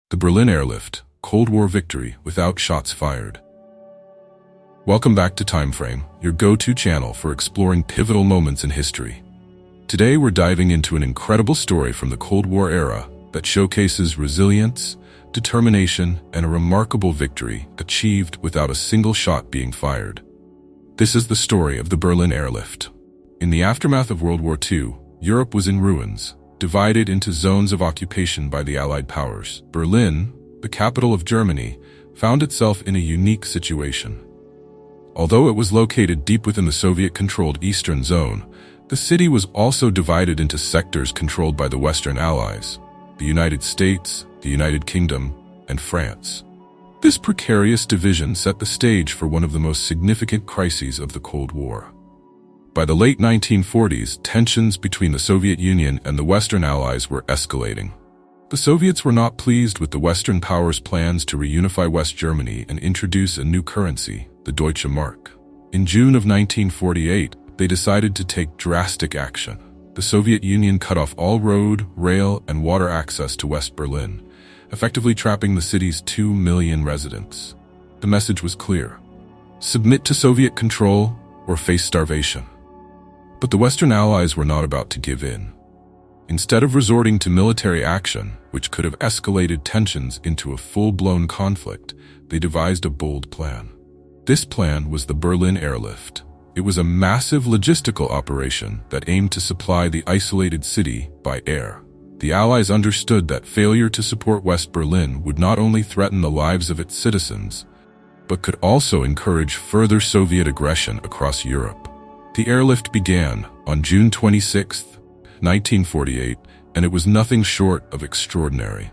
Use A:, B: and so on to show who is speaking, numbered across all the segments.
A: The Berlin Airlift, Cold War victory without shots fired. Welcome back to Timeframe, your go-to channel for exploring pivotal moments in history. Today we're diving into an incredible story from the Cold War era that showcases resilience, determination, and a remarkable victory achieved without a single shot being fired. This is the story of the Berlin Airlift. In the aftermath of World War II, Europe was in ruins, divided into zones of occupation by the Allied powers. Berlin, the capital of Germany, found itself in a unique situation. Although it was located deep within the Soviet-controlled Eastern Zone, the city was also divided into sectors controlled by the Western Allies, the United States, the United Kingdom, and France. This precarious division set the stage for one of the most significant crises of the Cold War. By the late 1940s, tensions between the Soviet Union and the Western Allies were escalating. The Soviets were not pleased with the Western powers' plans to reunify West Germany and introduce a new currency, the Deutsche Mark. In June of 1948, they decided to take drastic action. The Soviet Union cut off all road, rail, and water access to West Berlin, effectively trapping the city's 2 million residents. The message was clear: submit to Soviet control or face starvation. But the Western Allies were not about to give in. Instead of resorting to military action, which could have escalated tensions into a full-blown conflict, they devised a bold plan. This plan was the Berlin Airlift. It was a massive logistical operation that aimed to supply the isolated city by air. The Allies understood that failure to support West Berlin would not only threaten the lives of its citizens, but could also encourage further Soviet aggression across Europe. The airlift began on June 26, 1948, and it was nothing short of extraordinary.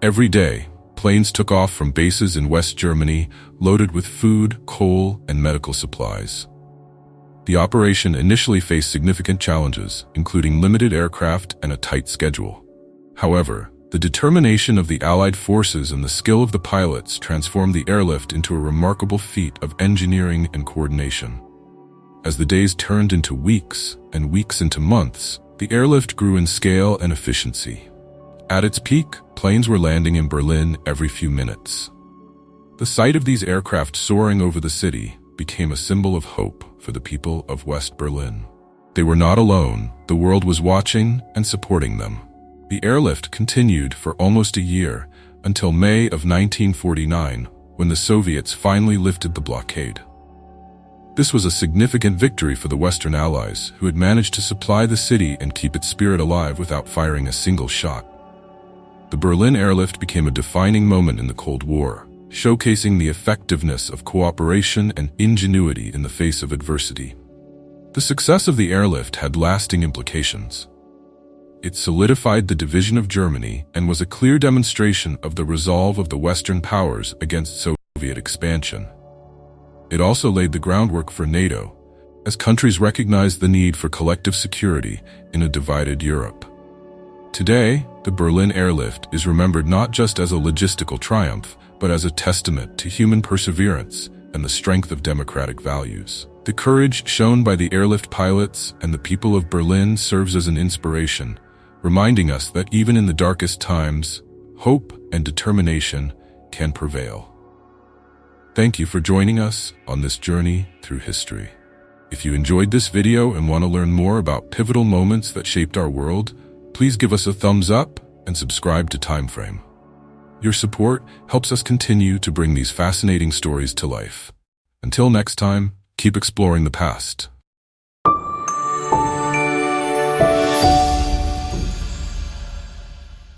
A: Every day, planes took off from bases in West Germany loaded with food, coal, and medical supplies. The operation initially faced significant challenges, including limited aircraft and a tight schedule. However, the determination of the Allied forces and the skill of the pilots transformed the airlift into a remarkable feat of engineering and coordination. As the days turned into weeks and weeks into months, the airlift grew in scale and efficiency. At its peak, planes were landing in Berlin every few minutes. The sight of these aircraft soaring over the city became a symbol of hope for the people of West Berlin. They were not alone. The world was watching and supporting them. The airlift continued for almost a year, until May of 1949, when the Soviets finally lifted the blockade. This was a significant victory for the Western Allies, who had managed to supply the city and keep its spirit alive without firing a single shot. The Berlin Airlift became a defining moment in the Cold War, showcasing the effectiveness of cooperation and ingenuity in the face of adversity. The success of the airlift had lasting implications. It solidified the division of Germany and was a clear demonstration of the resolve of the Western powers against Soviet expansion. It also laid the groundwork for NATO, as countries recognized the need for collective security in a divided Europe. Today, the Berlin Airlift is remembered not just as a logistical triumph, but as a testament to human perseverance and the strength of democratic values. The courage shown by the airlift pilots and the people of Berlin serves as an inspiration, reminding us that even in the darkest times, hope and determination can prevail. Thank you for joining us on this journey through history. If you enjoyed this video and want to learn more about pivotal moments that shaped our world, please give us a thumbs up and subscribe to Timeframe. Your support helps us continue to bring these fascinating stories to life. Until next time, keep exploring the past.